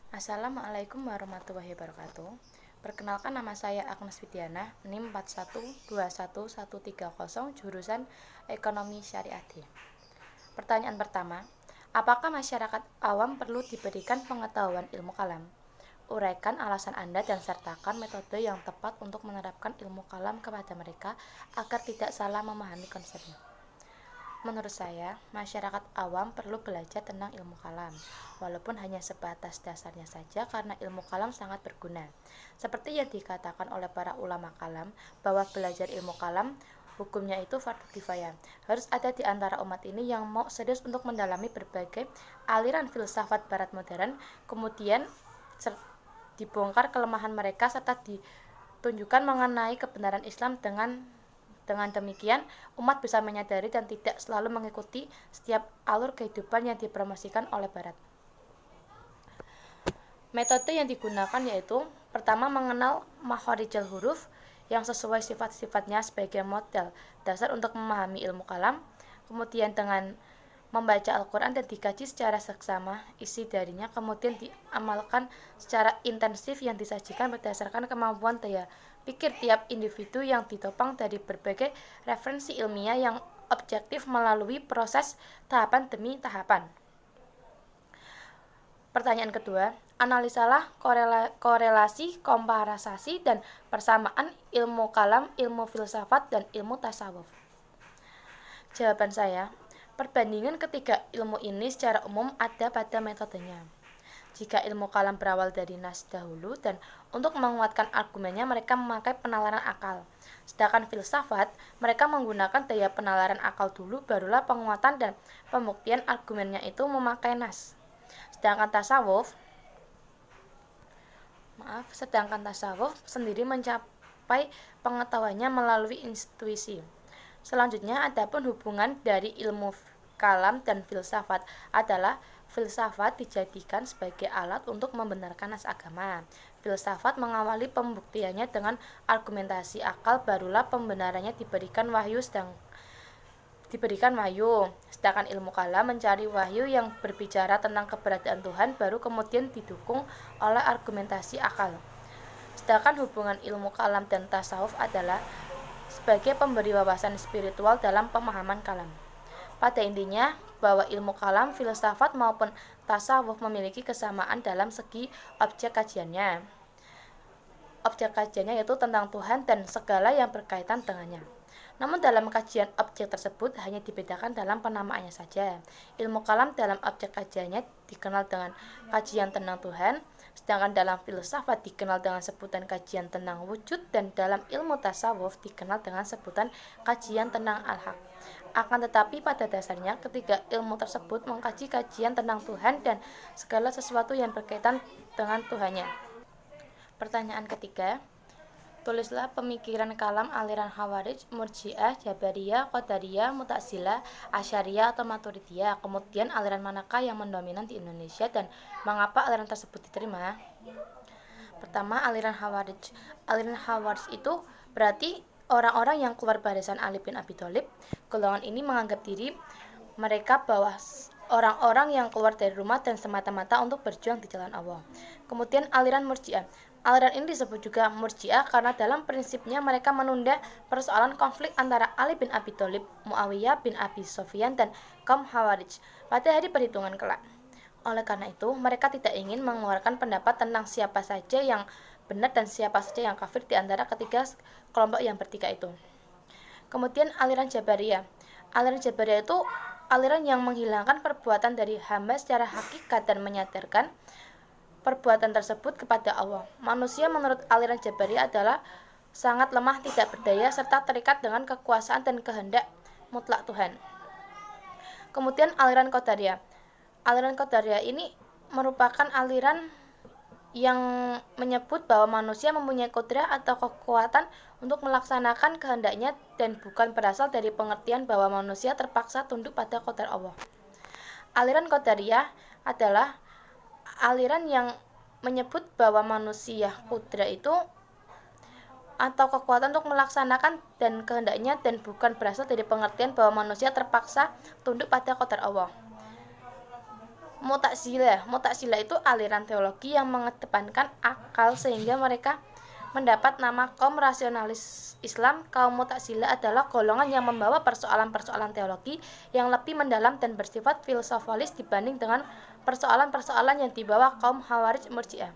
Assalamualaikum warahmatullahi wabarakatuh. Perkenalkan, nama saya Agnes Widiana, NIM 41211130, jurusan Ekonomi Syariah D. Pertanyaan pertama, apakah masyarakat awam perlu diberikan pengetahuan ilmu kalam? Uraikan alasan Anda dan sertakan metode yang tepat untuk menerapkan ilmu kalam kepada mereka agar tidak salah memahami konsepnya. Menurut saya, masyarakat awam perlu belajar tentang ilmu kalam, walaupun hanya sebatas dasarnya saja karena ilmu kalam sangat berguna. Seperti yang dikatakan oleh para ulama kalam, bahwa belajar ilmu kalam hukumnya itu fardu kifayah. Harus ada di antara umat ini yang mau serius untuk mendalami berbagai aliran filsafat barat modern, kemudian dibongkar kelemahan mereka serta ditunjukkan mengenai kebenaran Islam. Dengan demikian, umat bisa menyadari dan tidak selalu mengikuti setiap alur kehidupan yang dipromosikan oleh Barat. Metode yang digunakan yaitu, pertama, mengenal makhorijul huruf yang sesuai sifat-sifatnya sebagai model dasar untuk memahami ilmu kalam. Kemudian dengan membaca Al-Quran dan dikaji secara seksama isi darinya, kemudian diamalkan secara intensif yang disajikan berdasarkan kemampuan daya pikir tiap individu yang ditopang dari berbagai referensi ilmiah yang objektif melalui proses tahapan demi tahapan. Pertanyaan kedua, analisalah korelasi, komparasasi, dan persamaan ilmu kalam, ilmu filsafat, dan ilmu tasawuf. Jawaban saya, perbandingan ketiga ilmu ini secara umum ada pada metodenya. Jika ilmu kalam berawal dari nas dahulu dan untuk menguatkan argumennya mereka memakai penalaran akal. Sedangkan filsafat, mereka menggunakan daya penalaran akal dulu, barulah penguatan dan pembuktian argumennya itu memakai nas. Sedangkan tasawuf sendiri mencapai pengetahuannya melalui intuisi. Selanjutnya, adapun hubungan dari ilmu kalam dan filsafat adalah filsafat dijadikan sebagai alat untuk membenarkan nas agama. Filsafat mengawali pembuktiannya dengan argumentasi akal, barulah pembenarannya diberikan wahyu. Sedangkan ilmu kalam mencari wahyu yang berbicara tentang keberadaan Tuhan, baru kemudian didukung oleh argumentasi akal. Sedangkan hubungan ilmu kalam dan tasawuf adalah sebagai pemberi wawasan spiritual dalam pemahaman kalam. Pada intinya, bahwa ilmu kalam, filsafat maupun tasawuf memiliki kesamaan dalam segi objek kajiannya. Objek kajiannya yaitu tentang Tuhan dan segala yang berkaitan dengannya. Namun dalam kajian objek tersebut hanya dibedakan dalam penamaannya saja. Ilmu kalam dalam objek kajiannya dikenal dengan kajian tentang Tuhan, sedangkan dalam filsafat dikenal dengan sebutan kajian tentang wujud, dan dalam ilmu tasawuf dikenal dengan sebutan kajian tentang al-haq. Akan tetapi pada dasarnya ketiga ilmu tersebut mengkaji kajian tentang Tuhan dan segala sesuatu yang berkaitan dengan Tuhannya. Pertanyaan ketiga, tulislah pemikiran kalam aliran Khawarij, Murji'ah, Jabariyah, Qadariyah, Mu'tazilah, Asy'ariyah atau Maturidiyah. Kemudian aliran manakah yang mendominan di Indonesia dan mengapa aliran tersebut diterima? Pertama, aliran Khawarij. Aliran Khawarij itu berarti orang-orang yang keluar barisan Ali bin Abi Thalib. Golongan ini menganggap diri mereka bahwa orang-orang yang keluar dari rumah dan semata-mata untuk berjuang di jalan Allah. Kemudian aliran Murji'ah. Aliran ini disebut juga Murji'ah karena dalam prinsipnya mereka menunda persoalan konflik antara Ali bin Abi Thalib, Muawiyah bin Abi Sufyan, dan kaum Khawarij pada hari perhitungan kelak. Oleh karena itu, mereka tidak ingin mengeluarkan pendapat tentang siapa saja yang benar dan siapa saja yang kafir di antara ketiga kelompok yang bertiga itu. Kemudian aliran Jabariyah. Aliran Jabariyah itu aliran yang menghilangkan perbuatan dari hamba secara hakikat dan menyadarkan perbuatan tersebut kepada Allah. Manusia menurut aliran Jabariyah adalah sangat lemah, tidak berdaya, serta terikat dengan kekuasaan dan kehendak mutlak Tuhan. Kemudian aliran Qadariyah. Aliran Qadariyah ini merupakan aliran yang menyebut bahwa manusia mempunyai kudrah atau kekuatan untuk melaksanakan kehendaknya dan bukan berasal dari pengertian bahwa manusia terpaksa tunduk pada qadar Allah. Aliran Qadariyah adalah aliran yang menyebut bahwa manusia kudrah itu atau kekuatan untuk melaksanakan dan kehendaknya dan bukan berasal dari pengertian bahwa manusia terpaksa tunduk pada qadar Allah. Mu'tazilah itu aliran teologi yang mengedepankan akal sehingga mereka mendapat nama kaum rasionalis Islam. Kaum Mu'tazilah adalah golongan yang membawa persoalan-persoalan teologi yang lebih mendalam dan bersifat filosofalis dibanding dengan persoalan-persoalan yang dibawa kaum Khawarij Murji'ah.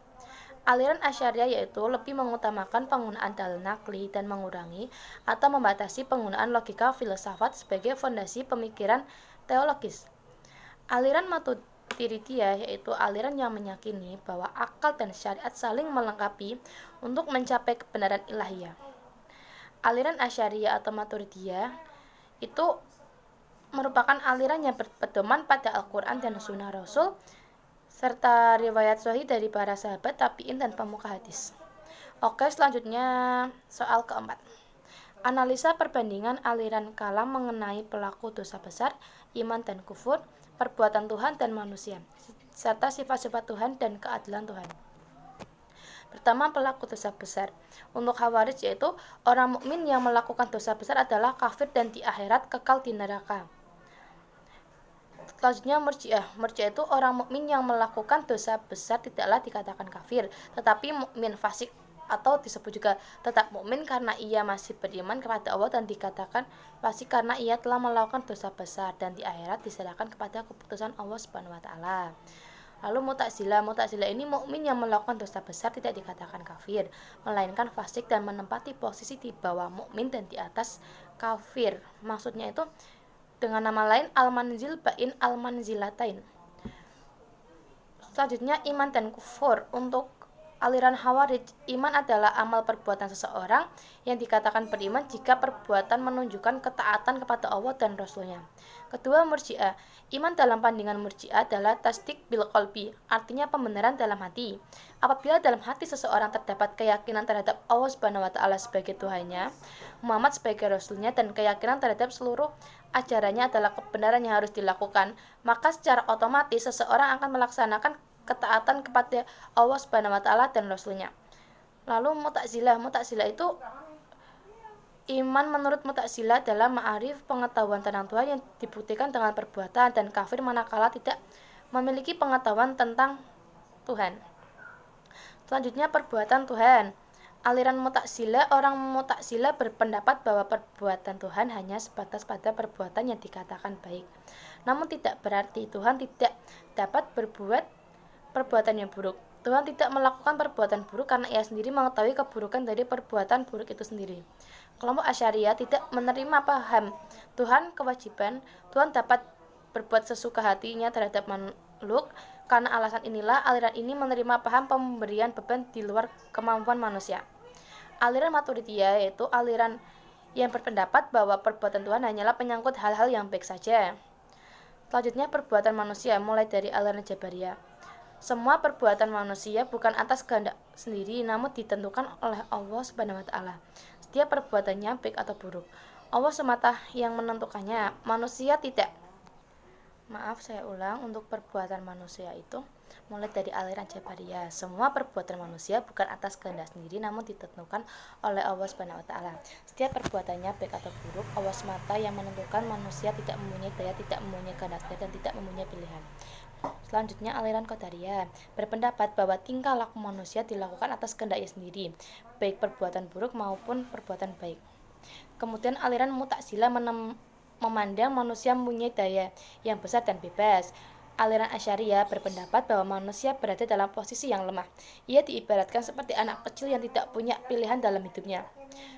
Aliran Asy'ariyah yaitu lebih mengutamakan penggunaan dalil nakli dan mengurangi atau membatasi penggunaan logika filsafat sebagai fondasi pemikiran teologis. Aliran Maturidiyah yaitu aliran yang meyakini bahwa akal dan syariat saling melengkapi untuk mencapai kebenaran ilahiyah. Aliran Asy'ariyah atau Maturidiyah itu merupakan aliran yang berpedoman pada Al-Quran dan Sunnah Rasul serta riwayat sahih dari para sahabat, tabi'in, dan pemuka hadis. Oke, selanjutnya soal keempat. Analisa perbandingan aliran kalam mengenai pelaku dosa besar, iman dan kufur, perbuatan Tuhan dan manusia, serta sifat-sifat Tuhan dan keadilan Tuhan. Pertama, pelaku dosa besar. Untuk Khawarij yaitu orang mukmin yang melakukan dosa besar adalah kafir dan di akhirat kekal di neraka. Selanjutnya Murji'ah itu orang mukmin yang melakukan dosa besar tidaklah dikatakan kafir, tetapi mukmin fasik, atau disebut juga tetap mukmin karena ia masih beriman kepada Allah dan dikatakan fasik karena ia telah melakukan dosa besar dan di akhirat diserahkan kepada keputusan Allah Subhanahu wa taala. Lalu Mu'tazilah ini mukmin yang melakukan dosa besar tidak dikatakan kafir, melainkan fasik dan menempati posisi di bawah mukmin dan di atas kafir. Maksudnya itu dengan nama lain al-manzil bain al-manzilatain. Selanjutnya iman dan kufur. Untuk aliran Khawarij, iman adalah amal perbuatan seseorang yang dikatakan beriman jika perbuatan menunjukkan ketaatan kepada Allah dan Rasulnya. Kedua, Murji'ah. Iman dalam pandangan Murji'ah adalah tasdik bil qalbi, artinya pembenaran dalam hati. Apabila dalam hati seseorang terdapat keyakinan terhadap Allah Subhanahu wa taala sebagai Tuhannya, Muhammad sebagai Rasulnya, dan keyakinan terhadap seluruh ajarannya adalah kebenaran yang harus dilakukan, maka secara otomatis seseorang akan melaksanakan ketaatan kepada Allah Subhanahu wa taala dan Rasulnya. Lalu Mu'tazilah itu iman menurut Mu'tazilah adalah ma'arif, pengetahuan tentang Tuhan yang dibuktikan dengan perbuatan, dan kafir manakala tidak memiliki pengetahuan tentang Tuhan. Selanjutnya perbuatan Tuhan. Aliran orang Mu'tazilah berpendapat bahwa perbuatan Tuhan hanya sebatas pada perbuatan yang dikatakan baik. Namun tidak berarti Tuhan tidak dapat berbuat perbuatan yang buruk. Tuhan tidak melakukan perbuatan buruk karena ia sendiri mengetahui keburukan dari perbuatan buruk itu sendiri. Kelompok Asy'ariyah tidak menerima paham Tuhan kewajiban Tuhan dapat berbuat sesuka hatinya terhadap makhluk. Karena alasan inilah aliran ini menerima paham pemberian beban di luar kemampuan manusia. Aliran Maturidiyah yaitu aliran yang berpendapat bahwa perbuatan Tuhan hanyalah penyangkut hal-hal yang baik saja. Selanjutnya perbuatan manusia, mulai dari aliran Jabariyah. Semua perbuatan manusia bukan atas kehendak sendiri, namun ditentukan oleh Allah Subhanahu wa taala. Setiap perbuatannya baik atau buruk, Allah semata yang menentukannya. Manusia tidak. Untuk perbuatan manusia itu mulai dari aliran Jabariyah. Semua perbuatan manusia bukan atas kehendak sendiri, namun ditentukan oleh Allah Subhanahu wa taala. Setiap perbuatannya baik atau buruk, Allah semata yang menentukan. Manusia tidak mempunyai daya, tidak mempunyai kehendak dan tidak mempunyai pilihan. Selanjutnya aliran Qadariyah berpendapat bahwa tingkah laku manusia dilakukan atas kehendaknya sendiri, baik perbuatan buruk maupun perbuatan baik. Kemudian aliran Mu'tazilah memandang manusia mempunyai daya yang besar dan bebas. Aliran Asy'ariyah berpendapat bahwa manusia berada dalam posisi yang lemah. Ia diibaratkan seperti anak kecil yang tidak punya pilihan dalam hidupnya.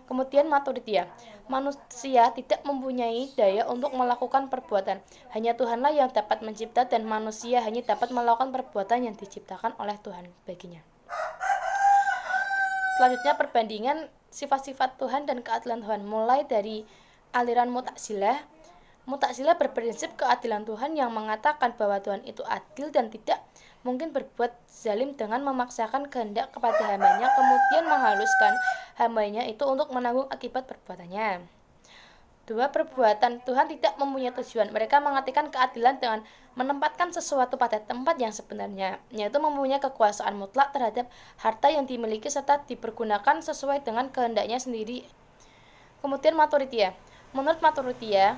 Kemudian Maturidiyah, manusia tidak mempunyai daya untuk melakukan perbuatan. Hanya Tuhanlah yang dapat mencipta dan manusia hanya dapat melakukan perbuatan yang diciptakan oleh Tuhan baginya. Selanjutnya perbandingan sifat-sifat Tuhan dan keadilan Tuhan. Mulai dari aliran Mu'tazilah berprinsip keadilan Tuhan yang mengatakan bahwa Tuhan itu adil dan tidak mungkin berbuat zalim dengan memaksakan kehendak kepada hambanya kemudian menghaluskan hambanya itu untuk menanggung akibat perbuatannya. Dua, perbuatan Tuhan tidak mempunyai tujuan. Mereka mengartikan keadilan dengan menempatkan sesuatu pada tempat yang sebenarnya, yaitu mempunyai kekuasaan mutlak terhadap harta yang dimiliki serta dipergunakan sesuai dengan kehendaknya sendiri. Kemudian Maturidiyah. Menurut Maturidiyah,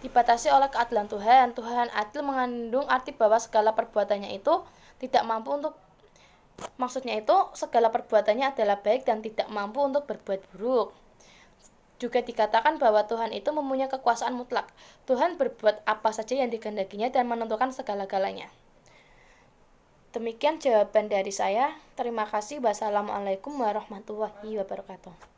dibatasi oleh keadilan Tuhan. Tuhan adil mengandung arti bahwa segala perbuatannya itu tidak mampu untuk maksudnya itu segala perbuatannya adalah baik dan tidak mampu untuk berbuat buruk. Juga dikatakan bahwa Tuhan itu mempunyai kekuasaan mutlak. Tuhan berbuat apa saja yang dikehendakinya dan menentukan segala-galanya. Demikian jawaban dari saya. Terima kasih. Wassalamualaikum warahmatullahi wabarakatuh.